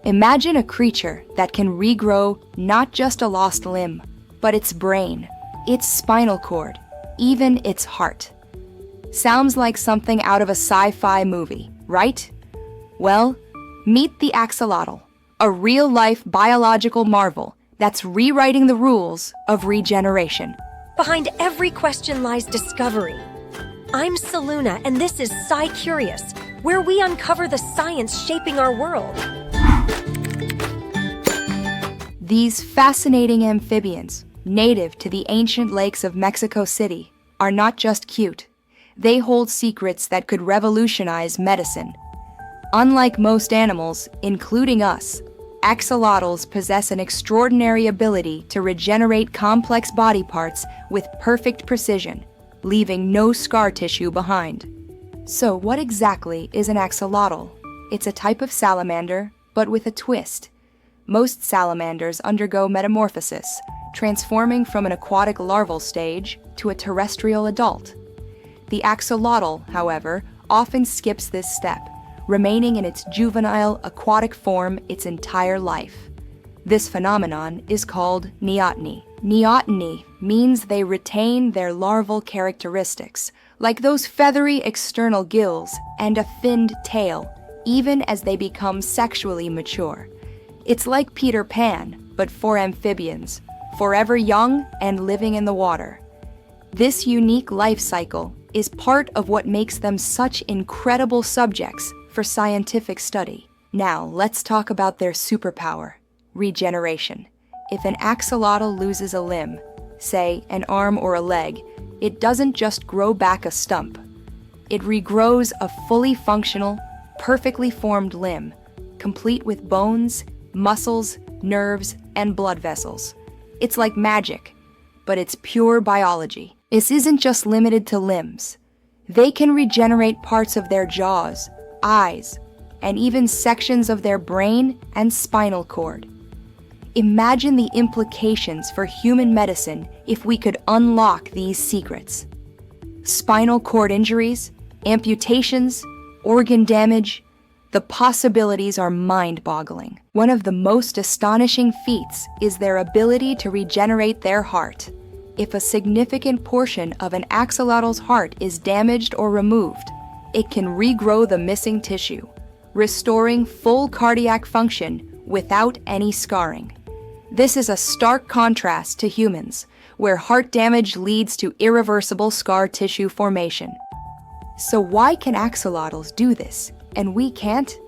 Imagine a creature that can regrow not just a lost limb, but its brain, its spinal cord, even its heart. Sounds like something out of a sci-fi movie, right? Well, meet the axolotl, a real-life biological marvel that's rewriting the rules of regeneration. Behind every question lies discovery. I'm Saluna, and this is SciCurious, where we uncover the science shaping our world. These fascinating amphibians, native to the ancient lakes of Mexico City, are not just cute. They hold secrets that could revolutionize medicine. Unlike most animals, including us, axolotls possess an extraordinary ability to regenerate complex body parts with perfect precision, leaving no scar tissue behind. So what exactly is an axolotl? It's a type of salamander, but with a twist. Most salamanders undergo metamorphosis, transforming from an aquatic larval stage to a terrestrial adult. The axolotl, however, often skips this step, remaining in its juvenile aquatic form its entire life. This phenomenon is called neoteny. Neoteny means they retain their larval characteristics, like those feathery external gills and a finned tail, even as they become sexually mature. It's like Peter Pan, but for amphibians, forever young and living in the water. This unique life cycle is part of what makes them such incredible subjects for scientific study. Now, let's talk about their superpower, regeneration. If an axolotl loses a limb, say an arm or a leg, it doesn't just grow back a stump. It regrows a fully functional, perfectly formed limb, complete with bones, muscles, nerves, and blood vessels. It's like magic, but it's pure biology. This isn't just limited to limbs. They can regenerate parts of their jaws, eyes, and even sections of their brain and spinal cord. Imagine the implications for human medicine if we could unlock these secrets. Spinal cord injuries, amputations, organ damage, the possibilities are mind-boggling. One of the most astonishing feats is their ability to regenerate their heart. If a significant portion of an axolotl's heart is damaged or removed, it can regrow the missing tissue, restoring full cardiac function without any scarring. This is a stark contrast to humans, where heart damage leads to irreversible scar tissue formation. So why can axolotls do this, and we can't?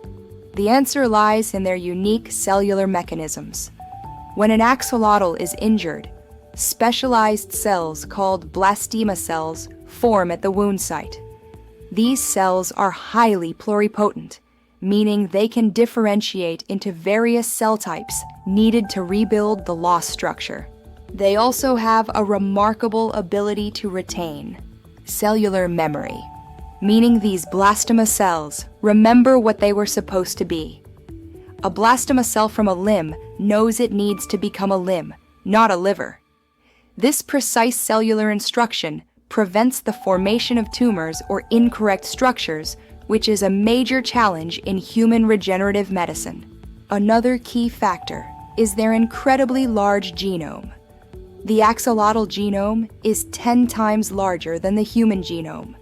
The answer lies in their unique cellular mechanisms. When an axolotl is injured, specialized cells called blastema cells form at the wound site. These cells are highly pluripotent, meaning they can differentiate into various cell types needed to rebuild the lost structure. They also have a remarkable ability to retain cellular memory, meaning these blastema cells remember what they were supposed to be. A blastema cell from a limb knows it needs to become a limb, not a liver. This precise cellular instruction prevents the formation of tumors or incorrect structures, which is a major challenge in human regenerative medicine. Another key factor is their incredibly large genome. The axolotl genome is 10 times larger than the human genome,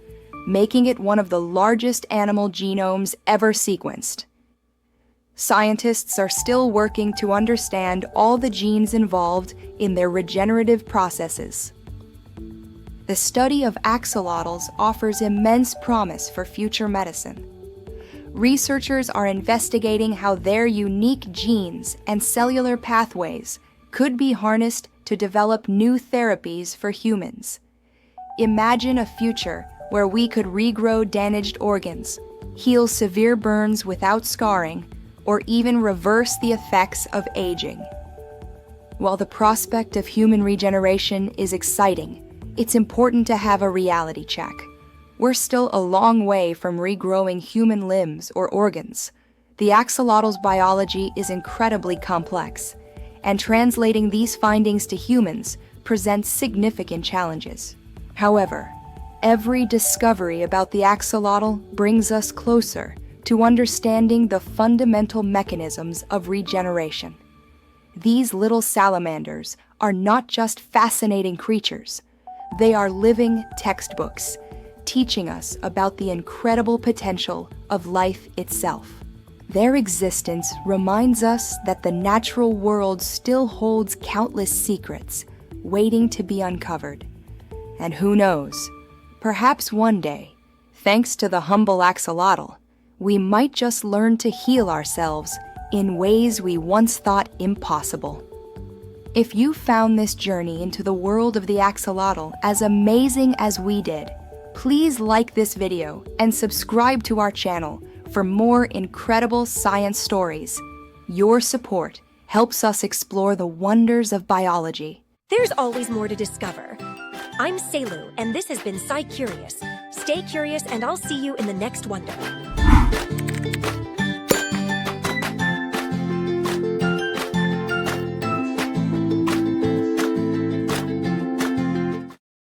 making it one of the largest animal genomes ever sequenced. Scientists are still working to understand all the genes involved in their regenerative processes. The study of axolotls offers immense promise for future medicine. Researchers are investigating how their unique genes and cellular pathways could be harnessed to develop new therapies for humans. Imagine a future where we could regrow damaged organs, heal severe burns without scarring, or even reverse the effects of aging. While the prospect of human regeneration is exciting, it's important to have a reality check. We're still a long way from regrowing human limbs or organs. The axolotl's biology is incredibly complex, and translating these findings to humans presents significant challenges. However, every discovery about the axolotl brings us closer to understanding the fundamental mechanisms of regeneration. These little salamanders are not just fascinating creatures, they are living textbooks, teaching us about the incredible potential of life itself. Their existence reminds us that the natural world still holds countless secrets waiting to be uncovered. And who knows, perhaps one day, thanks to the humble axolotl, we might just learn to heal ourselves in ways we once thought impossible. If you found this journey into the world of the axolotl as amazing as we did, please like this video and subscribe to our channel for more incredible science stories. Your support helps us explore the wonders of biology. There's always more to discover. I'm Celu, and this has been SciCurious. Stay curious, and I'll see you in the next wonder.